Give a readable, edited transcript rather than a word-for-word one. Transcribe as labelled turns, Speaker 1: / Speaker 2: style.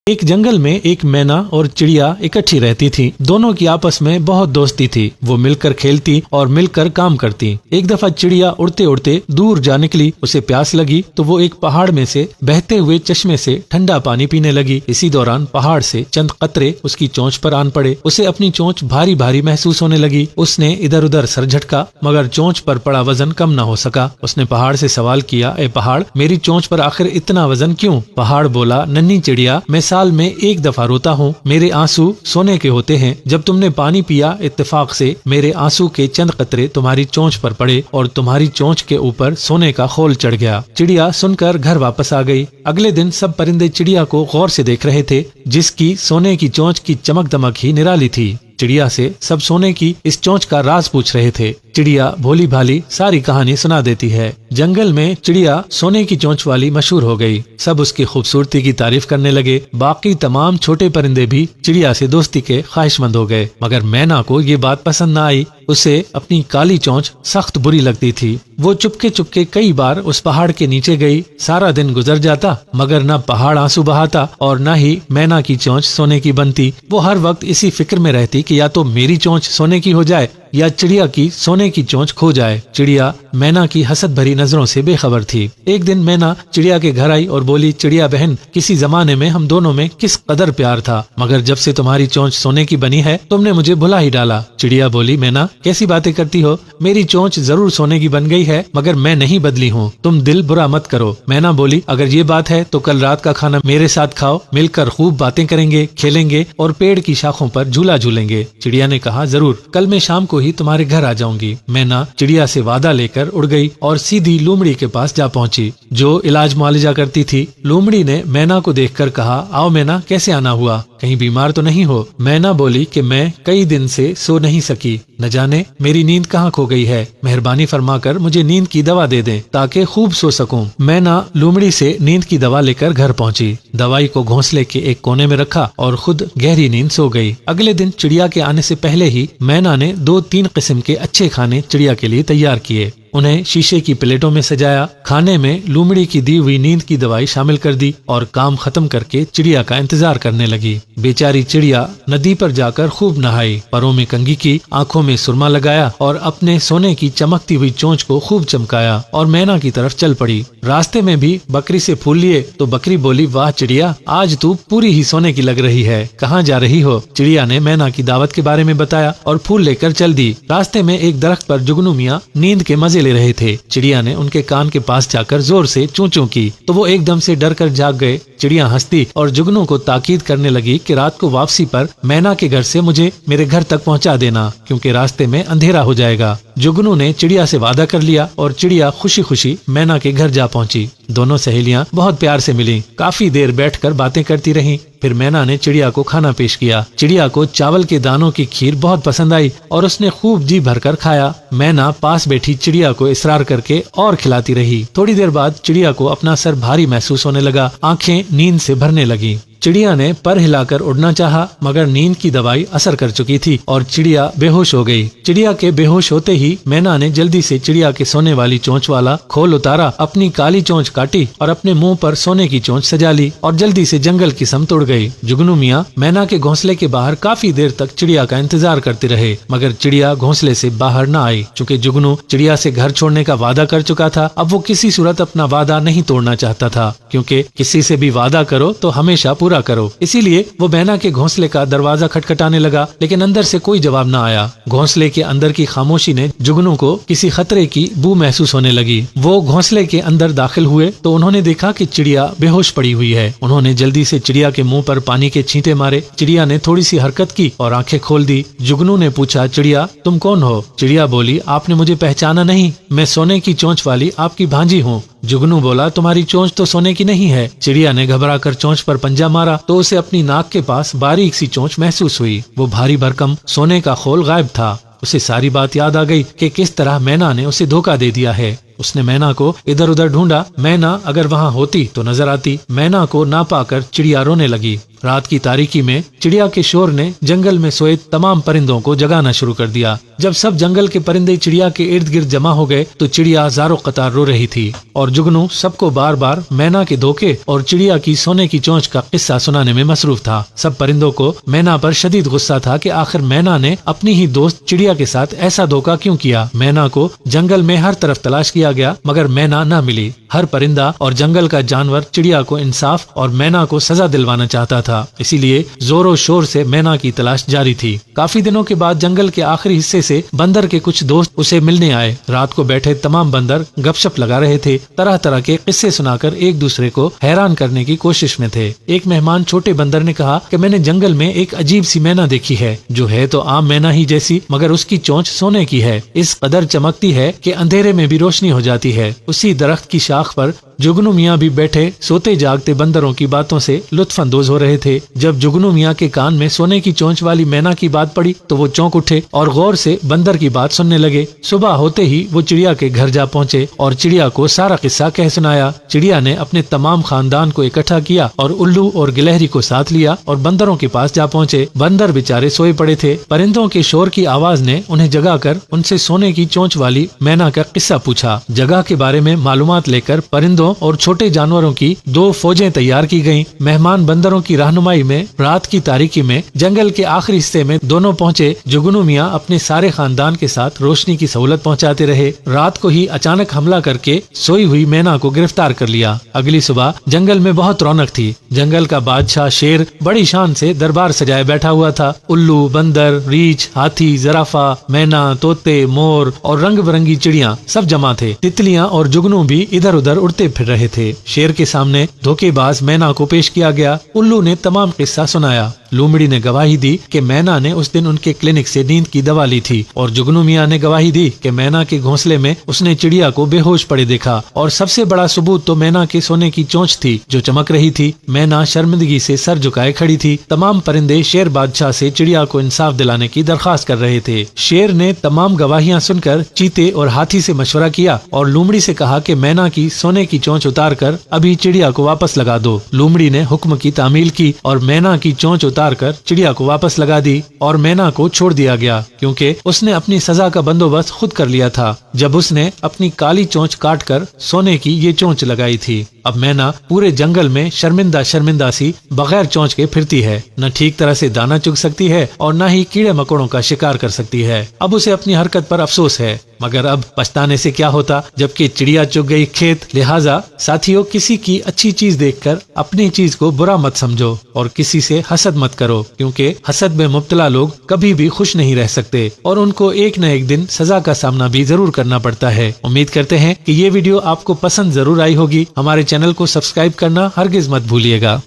Speaker 1: ایک جنگل میں ایک مینا اور چڑیا اکٹھی رہتی تھی۔ دونوں کی آپس میں بہت دوستی تھی۔ وہ مل کر کھیلتی اور مل کر کام کرتی۔ ایک دفعہ چڑیا اڑتے اڑتے دور جا نکلی۔ اسے پیاس لگی تو وہ ایک پہاڑ میں سے بہتے ہوئے چشمے سے ٹھنڈا پانی پینے لگی۔ اسی دوران پہاڑ سے چند قطرے اس کی چونچ پر آن پڑے۔ اسے اپنی چونچ بھاری بھاری محسوس ہونے لگی۔ اس نے ادھر ادھر سر جھٹکا مگر چونچ پر پڑا وزن کم نہ ہو سکا۔ اس نے پہاڑ سے سوال کیا، اے پہاڑ، میری چونچ پر آخر اتنا وزن کیوں؟ پہاڑ بولا، ننھی چڑیا، میں سال میں ایک دفعہ روتا ہوں۔ میرے آنسو سونے کے ہوتے ہیں۔ جب تم نے پانی پیا، اتفاق سے میرے آنسو کے چند قطرے تمہاری چونچ پر پڑے اور تمہاری چونچ کے اوپر سونے کا خول چڑھ گیا۔ چڑیا سن کر گھر واپس آ گئی۔ اگلے دن سب پرندے چڑیا کو غور سے دیکھ رہے تھے، جس کی سونے کی چونچ کی چمک دمک ہی نرالی تھی۔ چڑیا سے سب سونے کی اس چونچ کا راز پوچھ رہے تھے۔ چڑیا بھولی بھالی ساری کہانی سنا دیتی ہے۔ جنگل میں چڑیا سونے کی چونچ والی مشہور ہو گئی۔ سب اس کی خوبصورتی کی تعریف کرنے لگے۔ باقی تمام چھوٹے پرندے بھی چڑیا سے دوستی کے خواہش مند ہو گئے، مگر مینا کو یہ بات پسند نہ آئی۔ اسے اپنی کالی چونچ سخت بری لگتی تھی۔ وہ چپکے چپکے کئی بار اس پہاڑ کے نیچے گئی۔ سارا دن گزر جاتا مگر نہ پہاڑ آنسو بہاتا اور نہ ہی مینا کی چونچ سونے کی بنتی۔ وہ ہر وقت اسی فکر میں رہتی کہ یا تو میری چونچ سونے کی ہو جائے یا چڑیا کی سونے کی چونچ کھو جائے۔ چڑیا مینا کی حسد بھری نظروں سے بے خبر تھی۔ ایک دن مینا چڑیا کے گھر آئی اور بولی، چڑیا بہن، کسی زمانے میں ہم دونوں میں کس قدر پیار تھا، مگر جب سے تمہاری چونچ سونے کی بنی ہے تم نے مجھے بھلا ہی ڈالا۔ چڑیا بولی، مینا کیسی باتیں کرتی ہو؟ میری چونچ ضرور سونے کی بن گئی ہے مگر میں نہیں بدلی ہوں، تم دل برا مت کرو۔ مینا بولی، اگر یہ بات ہے تو کل رات کا کھانا میرے ساتھ کھاؤ، مل کر خوب باتیں کریں گے، کھیلیں گے اور پیڑ کی شاخوں پر جھولا جھولیں گے۔ چڑیا نے کہا، ضرور، کل میں شام کو ہی تمہارے گھر آ جاؤں گی۔ مینا چڑیا سے وعدہ لے کر اڑ گئی اور سیدھی لومڑی کے پاس جا پہنچی، جو علاج معالجہ کرتی تھی۔ لومڑی نے مینا کو دیکھ کر کہا، آؤ مینا، کیسے آنا ہوا؟ کہیں بیمار تو نہیں ہو؟ مینا بولی کہ میں کئی دن سے سو نہیں سکی، نہ جانے میری نیند کہاں کھو گئی ہے، مہربانی فرما کر مجھے نیند کی دوا دے دیں تاکہ خوب سو سکوں۔ مینا لومڑی سے نیند کی دوا لے کر گھر پہنچی، دوائی کو گھونسلے کے ایک کونے میں رکھا اور خود گہری نیند سو گئی۔ اگلے دن چڑیا کے آنے سے پہلے ہی مینا نے 2-3 قسم کے اچھے کھانے چڑیا کے لیے تیار کیے، انہیں شیشے کی پلیٹوں میں سجایا۔ کھانے میں لومڑی کی دی ہوئی نیند کی دوائی شامل کر دی اور کام ختم کر کے چڑیا کا انتظار کرنے لگی۔ بیچاری چڑیا ندی پر جا کر خوب نہائی، پروں میں کنگھی کی، آنکھوں میں سرما لگایا اور اپنے سونے کی چمکتی ہوئی چونچ کو خوب چمکایا اور مینا کی طرف چل پڑی۔ راستے میں بھی بکری سے پھول لیے تو بکری بولی، واہ چڑیا، آج تو پوری ہی سونے کی لگ رہی ہے، کہاں جا رہی ہو؟ چڑیا نے مینا کی دعوت کے بارے میں بتایا اور پھول لے کر چل دی۔ راستے میں ایک درخت پر جگنو میاں نیند کے مزے لے رہے تھے۔ چڑیا نے ان کے کان کے پاس جا کر زور سے چوں چوں کی تو وہ ایک دم سے ڈر کر جاگ گئے۔ چڑیا ہنستی اور جگنو کو تاکید کرنے لگی کہ رات کو واپسی پر مینا کے گھر سے مجھے میرے گھر تک پہنچا دینا، کیونکہ راستے میں اندھیرا ہو جائے گا۔ جگنو نے چڑیا سے وعدہ کر لیا اور چڑیا خوشی خوشی مینا کے گھر جا پہنچی۔ دونوں سہیلیاں بہت پیار سے ملیں، کافی دیر بیٹھ کر باتیں کرتی رہیں۔ پھر مینا نے چڑیا کو کھانا پیش کیا۔ چڑیا کو چاول کے دانوں کی کھیر بہت پسند آئی اور اس نے خوب جی بھر کر کھایا۔ مینا پاس بیٹھی چڑیا کو اصرار کر کے اور کھلاتی رہی۔ تھوڑی دیر بعد چڑیا کو اپنا سر بھاری محسوس ہونے لگا، آنکھیں نیند سے بھرنے لگی۔ چڑیا نے پر ہلا کر اڑنا چاہا مگر نیند کی دوائی اثر کر چکی تھی اور چڑیا بے ہوش ہو گئی۔ چڑیا کے بے ہوش ہوتے ہی مینا نے جلدی سے چڑیا کے سونے والی چونچ والا کھول اتارا، اپنی کالی چونچ کاٹی اور اپنے منہ پر سونے کی چونچ سجا لی اور جلدی سے جنگل کی سمت اڑ گئی۔ جگنو میاں مینا کے گھونسلے کے باہر کافی دیر تک چڑیا کا انتظار کرتے رہے مگر چڑیا گھونسلے سے باہر نہ آئی۔ چونکہ جگنو چڑیا سے گھر چھوڑنے کا وعدہ کر چکا تھا، اب وہ کسی صورت اپنا وعدہ نہیں توڑنا چاہتا تھا، کیونکہ کسی سے بھی وعدہ کرو تو ہمیشہ پورا کرو۔ اسی لیے وہ مینا کے گھونسلے کا دروازہ کھٹکھٹانے لگا لیکن اندر سے کوئی جواب نہ آیا۔ گھونسلے کے اندر کی خاموشی نے جگنو کو کسی خطرے کی بو محسوس ہونے لگی۔ وہ گھونسلے کے اندر داخل ہوئے تو انہوں نے دیکھا کہ چڑیا بے ہوش پڑی ہوئی ہے۔ انہوں نے جلدی سے چڑیا کے منہ پر پانی کے چھینٹے مارے۔ چڑیا نے تھوڑی سی حرکت کی اور آنکھیں کھول دی۔ جگنو نے پوچھا، چڑیا تم کون ہو؟ چڑیا بولی، آپ نے مجھے پہچانا نہیں، میں سونے کی چونچ والی آپ کی بھانجی ہوں۔ جگنو بولا، تمہاری چونچ تو سونے کی نہیں ہے۔ چڑیا نے گھبرا کر چونچ پر پنجہ مارا تو اسے اپنی ناک کے پاس باریک سی چونچ محسوس ہوئی۔ وہ بھاری بھرکم سونے کا خول غائب تھا۔ اسے ساری بات یاد آ گئی کہ کس طرح مینا نے اسے دھوکہ دے دیا ہے۔ اس نے مینا کو ادھر ادھر ڈھونڈا، مینا اگر وہاں ہوتی تو نظر آتی۔ مینا کو نہ پا کر چڑیا رونے لگی۔ رات کی تاریکی میں چڑیا کے شور نے جنگل میں سوئے تمام پرندوں کو جگانا شروع کر دیا۔ جب سب جنگل کے پرندے چڑیا کے ارد گرد جمع ہو گئے تو چڑیا زارو قطار رو رہی تھی اور جگنو سب کو بار بار مینا کے دھوکے اور چڑیا کی سونے کی چونچ کا قصہ سنانے میں مصروف تھا۔ سب پرندوں کو مینا پر شدید غصہ تھا کہ آخر مینا نے اپنی ہی دوست چڑیا کے ساتھ ایسا دھوکا کیوں کیا۔ مینا کو جنگل میں ہر طرف تلاش کیا گیا مگر مینا نہ ملی۔ ہر پرندہ اور جنگل کا جانور چڑیا کو انصاف اور مینا کو سزا دلوانا چاہتا تھا، اسی لیے زور و شور سے مینا کی تلاش جاری تھی۔ کافی دنوں کے بعد جنگل کے آخری حصے سے بندر کے کچھ دوست اسے ملنے آئے۔ رات کو بیٹھے تمام بندر گپ شپ لگا رہے تھے، طرح طرح کے قصے سنا کر ایک دوسرے کو حیران کرنے کی کوشش میں تھے۔ ایک مہمان چھوٹے بندر نے کہا کہ میں نے جنگل میں ایک عجیب سی مینا دیکھی ہے، جو ہے تو عام مینا ہی جیسی مگر اس کی چونچ سونے کی ہے، اس قدر چمکتی ہے کہ اندھیرے میں بھی روشنی ہو جاتی ہے۔ اسی درخت کی شاخ پر جگنو میاں بھی بیٹھے سوتے جاگتے بندروں کی باتوں سے لطف اندوز ہو رہے تھے۔ جب جگنو میاں کے کان میں سونے کی چونچ والی مینا کی بات پڑی تو وہ چونک اٹھے اور غور سے بندر کی بات سننے لگے۔ صبح ہوتے ہی وہ چڑیا کے گھر جا پہنچے اور چڑیا کو سارا قصہ کہہ سنایا۔ چڑیا نے اپنے تمام خاندان کو اکٹھا کیا اور الو اور گلہری کو ساتھ لیا اور بندروں کے پاس جا پہنچے۔ بندر بیچارے سوئے پڑے تھے۔ پرندوں کے شور کی آواز نے انہیں جگا کر ان سے سونے کی چونچ والی مینا کا قصہ پوچھا۔ جگہ کے بارے میں معلومات لے کر پرندوں اور چھوٹے جانوروں کی 2 فوجیں تیار کی گئیں۔ مہمان بندروں کی رہنمائی میں رات کی تاریکی میں جنگل کے آخری حصے میں دونوں پہنچے۔ جگنو میاں اپنے سارے خاندان کے ساتھ روشنی کی سہولت پہنچاتے رہے۔ رات کو ہی اچانک حملہ کر کے سوئی ہوئی مینا کو گرفتار کر لیا۔ اگلی صبح جنگل میں بہت رونق تھی۔ جنگل کا بادشاہ شیر بڑی شان سے دربار سجائے بیٹھا ہوا تھا۔ الو، بندر، ریچھ، ہاتھی، زرافہ، مینا، طوطے، مور اور رنگ برنگی چڑیاں سب جمع تھے۔ تتلیاں اور جگنو بھی ادھر ادھر اڑتے پھر رہے تھے۔ شیر کے سامنے دھوکے باز مینا کو پیش کیا گیا۔ الو نے تمام قصہ سنایا۔ لومڑی نے گواہی دی کہ مینا نے اس دن ان کے کلینک سے نیند کی دوا لی تھی اور جگنو میاں نے گواہی دی کہ مینا کے گھونسلے میں اس نے چڑیا کو بے ہوش پڑے دیکھا اور سب سے بڑا ثبوت تو مینا کے سونے کی چونچ تھی جو چمک رہی تھی۔ مینا شرمندگی سے سر جھکائے کھڑی تھی۔ تمام پرندے شیر بادشاہ سے چڑیا کو انصاف دلانے کی درخواست کر رہے تھے۔ شیر نے تمام گواہیاں سن کر چیتے اور ہاتھی سے مشورہ کیا اور لومڑی سے کہا کہ مینا کی سونے کی چونچ اتار کر ابھی چڑیا کو واپس لگا دو۔ لومڑی نے حکم کی تعمیل کی اور مینا کی چونچ اتار کر چڑیا کو واپس لگا دی اور مینا کو چھوڑ دیا گیا کیونکہ اس نے اپنی سزا کا بندوبست خود کر لیا تھا جب اس نے اپنی کالی چونچ کاٹ کر سونے کی یہ چونچ لگائی تھی۔ اب مینا پورے جنگل میں شرمندہ شرمندہ سی بغیر چونچ کے پھرتی ہے، نہ ٹھیک طرح سے دانا چگ سکتی ہے اور نہ ہی کیڑے مکوڑوں کا شکار کر سکتی ہے۔ اب اسے اپنی حرکت پر افسوس ہے مگر اب پچھتانے سے کیا ہوتا جبکہ چڑیا چگ گئی کھیت۔ لہٰذا ساتھیوں، کسی کی اچھی چیز دیکھ کر اپنی چیز کو برا مت سمجھو اور کسی سے حسد مت کرو کیونکہ حسد میں مبتلا لوگ کبھی بھی خوش نہیں رہ سکتے اور ان کو ایک نہ ایک دن سزا کا سامنا بھی ضرور کرنا پڑتا ہے۔ امید کرتے ہیں کہ یہ ویڈیو آپ کو پسند ضرور آئی ہوگی۔ ہمارے چینل کو سبسکرائب کرنا ہرگز مت بھولیے گا۔